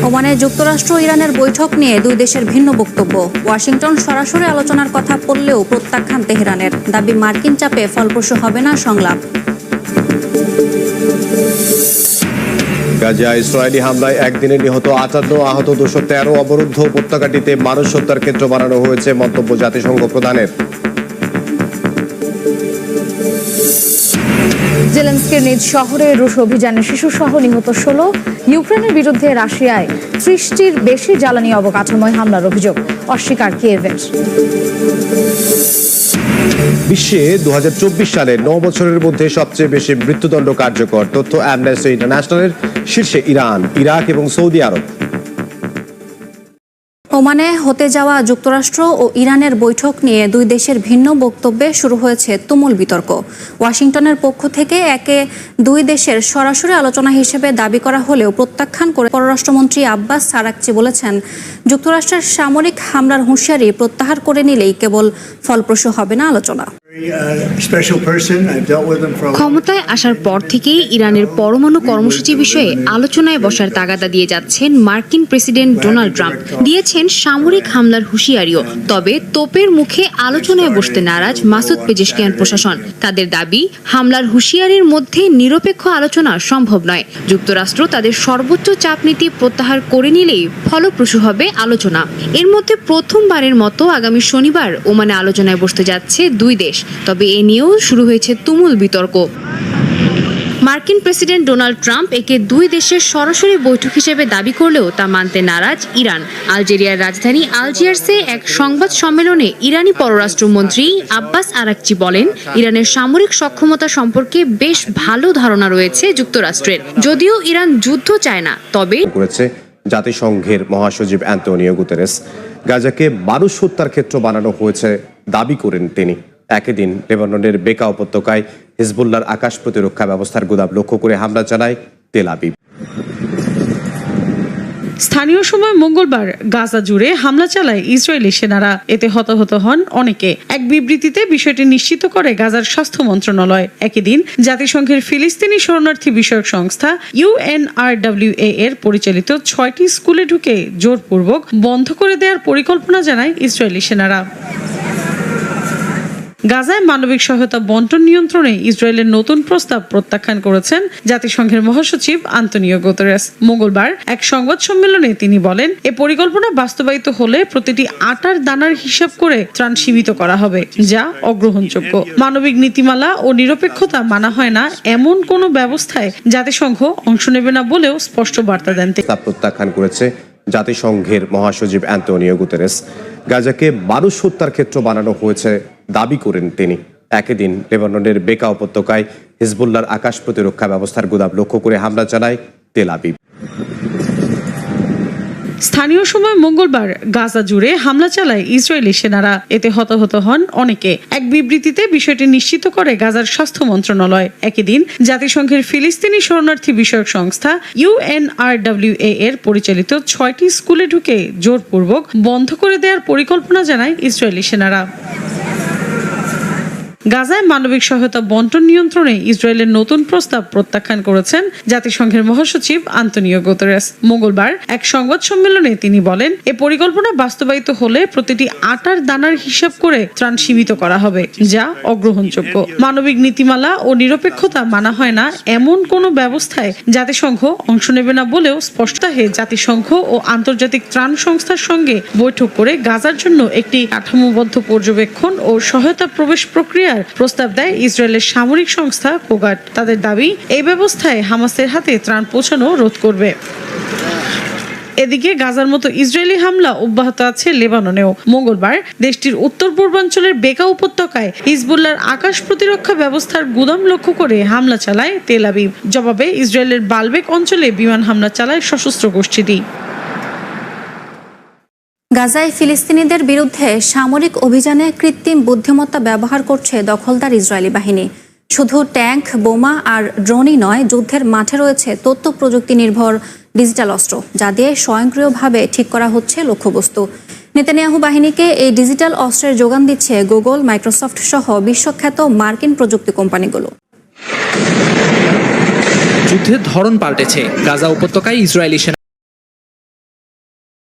ওমানে যুক্তরাষ্ট্র ইরানের বৈঠক নিয়ে দুই দেশের ভিন্ন বক্তব্য। ওয়াশিংটন সরাসরি আলোচনার কথা বললেও প্রত্যাখ্যান তেহরানের। দাবি মার্কিন চাপে ফলপ্রসূ হবে না সংলাপ। গাজায় ইসরায়েলি হামলায় একদিনে নিহত 58, আহত 213। অবরুদ্ধ উপত্যকাটিতে মানুষ হত্যার ক্ষেত্র বানানো হয়েছে, মন্তব্য জাতিসংঘ প্রধানের। জেলেনস্কির নিজ শহরে রুশ অভিযানে শিশুসহ নিহত 16। ইউক্রেনের বিরুদ্ধে রাশিয়ায় 30টির বেশি জ্বালানি অবকাঠামোয় হামলার অভিযোগ, অস্বীকার কিয়েভের। বিশ্বে 2024 সালে 9 বছরের মধ্যে সবচেয়ে বেশি মৃত্যুদণ্ড কার্যকর, তথ্য অ্যামনেস্টি ইন্টারন্যাশনালের। শীর্ষে ইরান, ইরাক এবং সৌদি আরব। ওমানে হতে যাওয়া যুক্তরাষ্ট্র ও ইরানের বৈঠক নিয়ে দুই দেশের ভিন্ন বক্তব্যে শুরু হয়েছে তুমুল বিতর্ক। ওয়াশিংটনের পক্ষ থেকে একে দুই দেশের সরাসরি আলোচনা হিসেবে দাবি করা হলেও প্রত্যাখ্যান করে পররাষ্ট্রমন্ত্রী আব্বাস আরাকচি বলেছেন, যুক্তরাষ্ট্রের সামরিক হামলার হুঁশিয়ারি প্রত্যাহার করে নিলেই কেবল ফলপ্রসূ হবে না আলোচনা। ক্ষমতায় আসার পর থেকেই ইরানের পরমাণু কর্মসূচি বিষয়ে আলোচনায় বসার তাগাদা দিয়ে যাচ্ছেন মার্কিন প্রেসিডেন্ট ডোনাল্ড ট্রাম্প। দিয়েছেন সামরিক হামলার হুঁশিয়ারিও। তবে তোপের মুখে আলোচনায় বসতে নারাজ মাসুদ পেজেশকিয়ান প্রশাসন। তাদের দাবি, হামলার হুঁশিয়ারির মধ্যে নিরপেক্ষ আলোচনা সম্ভব নয়। যুক্তরাষ্ট্র তাদের সর্বোচ্চ চাপ নীতি প্রত্যাহার করে নিলেই ফলপ্রসূ হবে আলোচনা। এর মধ্যে প্রথমবারের মতো আগামী শনিবার ওমানে আলোচনায় বসতে যাচ্ছে দুই দেশ। তবে এ নিয়েও শুরু হয়েছে তুমুল বিতর্ক। মার্কিন প্রেসিডেন্ট ডোনাল্ড ট্রাম্প একে দুই দেশের সরাসরি বৈঠক হিসেবে দাবি করলেও তা মানতে নারাজ ইরান। আলজেরিয়ার রাজধানী আলজিয়ার্সে এক সংবাদ সম্মেলনে ইরানি পররাষ্ট্রমন্ত্রী আব্বাস আরাকচি বলেন, ইরানের সামরিক সক্ষমতা সম্পর্কে বেশ ভালো ধারণা রয়েছে যুক্তরাষ্ট্রের। যদিও ইরান যুদ্ধ চায় না, তবে করেছে জাতিসংঘের মহাসচিব অ্যান্টোনিও গুতেরেস। গাজাকে মানুষ হত্যার ক্ষেত্র বানানো হয়েছে দাবি করেন তিনি। একই দিন লেবাননের বেকা উপত্যকায় হিজবুল্লাহর আকাশ প্রতিরক্ষা ব্যবস্থার গুদাম লক্ষ্য করে হামলা চালায় তেল আবিব। স্থানীয় সময় মঙ্গলবার গাজা জুড়ে হামলা চালায় ইসরায়েলি সেনারা। এতে হতাহত হন অনেকে। এক বিবৃতিতে বিষয়টি নিশ্চিত করে গাজার স্বাস্থ্য মন্ত্রণালয়। একই দিন জাতিসংঘের ফিলিস্তিনি শরণার্থী বিষয়ক সংস্থা UNRWA এর পরিচালিত 6টি স্কুলে ঢুকে জোরপূর্বক বন্ধ করে দেওয়ার পরিকল্পনা জানায় ইসরায়েলি সেনারা। গাজায় মানবিক সহায়তা বন্টন নিয়ন্ত্রণে ইসরায়েলের নতুন প্রস্তাব প্রত্যাখ্যান করেছেন জাতিসংঘের মহাসচিব আন্তোনিও গুতেরেস। মঙ্গলবার এক সংবাদ সম্মেলনে তিনি বলেন, এ পরিকল্পনা বাস্তবায়িত হলে প্রতিটি আটার দানার হিসাব করে ত্রাণ সীমিত করা হবে, যা অগ্রহণযোগ্য। মানবিক নীতিমালা ও নিরপেক্ষতা মানা হয় না এমন কোনো ব্যবস্থায় জাতিসংঘ অংশ নেবে না বলেও স্পষ্ট বার্তা দেন। প্রত্যাখ্যান করেছে জাতিসংঘের মহাসচিব অ্যান্টোনিও গুতেরেস। গাজাকে মানুষ হত্যার ক্ষেত্র বানানো হয়েছে দাবি করেন তিনি। একই দিন লেবাননের বেকা উপত্যকায় হিজবুল্লাহর আকাশ প্রতিরক্ষা ব্যবস্থার গুদাম লক্ষ্য করে হামলা চালায় তেল আবিব। স্থানীয় সময় মঙ্গলবার গাজা জুড়ে হামলা চালায় ইসরায়েলি সেনারা। এতে হতাহত হন অনেকে। এক বিবৃতিতে বিষয়টি নিশ্চিত করে গাজার স্বাস্থ্য মন্ত্রণালয়। একই দিন জাতিসংঘের ফিলিস্তিনি শরণার্থী বিষয়ক সংস্থা UNRWA এর পরিচালিত 6টি স্কুলে ঢুকে জোরপূর্বক বন্ধ করে দেওয়ার পরিকল্পনা জানায় ইসরায়েলি সেনারা। গাজায় মানবিক সহায়তা বন্টন নিয়ন্ত্রণে ইসরায়েলের নতুন প্রস্তাব প্রত্যাখ্যান করেছেন জাতিসংঘের মহাসচিব আন্তোনিও গুতেরেস। মঙ্গলবার এক সংবাদ সম্মেলনে তিনি বলেন, এ পরিকল্পনা বাস্তবায়িত হলে প্রতিটি আটার দানার হিসাব করে ত্রাণ সীমিত করা হবে, যা অগ্রহণযোগ্য। মানবিক নীতিমালা ও নিরপেক্ষতা মানা হয় না এমন কোনো ব্যবস্থায় জাতিসংঘ অংশ নেবে না বলেও স্পষ্টতাহে জাতিসংঘ ও আন্তর্জাতিক ত্রাণ সংস্থার সঙ্গে বৈঠক করে গাজার জন্য একটি কাঠামোবদ্ধ পর্যবেক্ষণ ও সহায়তা প্রবেশ প্রক্রিয়া প্রস্তাব দেয় ইসরায়েলের সামরিক সংস্থা কোগাট। তাদের দাবি, এই ব্যবস্থায় হামাসের হাতে ত্রাণ পৌঁছানো রোধ করবে। এদিকে গাজার মতো ইসরায়েলি হামলা অব্যাহত আছে লেবাননেও। মঙ্গলবার দেশটির উত্তর পূর্বাঞ্চলের বেকা উপত্যকায় হিজবুল্লাহর আকাশ প্রতিরক্ষা ব্যবস্থার গুদাম লক্ষ্য করে হামলা চালায় তেল আবিব। জবাবে ইসরায়েলের বালবেক অঞ্চলে বিমান হামলা চালায় সশস্ত্র গোষ্ঠীটি। গাজায় ফিলিস্তিনিদের বিরুদ্ধে সামরিক অভিযানে কৃত্রিম বুদ্ধিমত্তা ব্যবহার করছে দখলদার ইসরায়েলি বাহিনী। শুধু ট্যাঙ্ক, বোমা আর ড্রোনই নয়, যুদ্ধের মাঠে রয়েছে তথ্য প্রযুক্তি নির্ভর ডিজিটাল অস্ত্র, যা দিয়ে স্বয়ংক্রিয়ভাবে ঠিক করা হচ্ছে লক্ষ্যবস্তু। নেতানিয়াহু বাহিনীকে এই ডিজিটাল অস্ত্রের যোগান দিচ্ছে গুগল, মাইক্রোসফট সহ বিশ্বখ্যাত মার্কিন প্রযুক্তি কোম্পানিগুলো। যুদ্ধের ধরন পাল্টেছে। গাজা উপত্যকায় ইসরায়েলি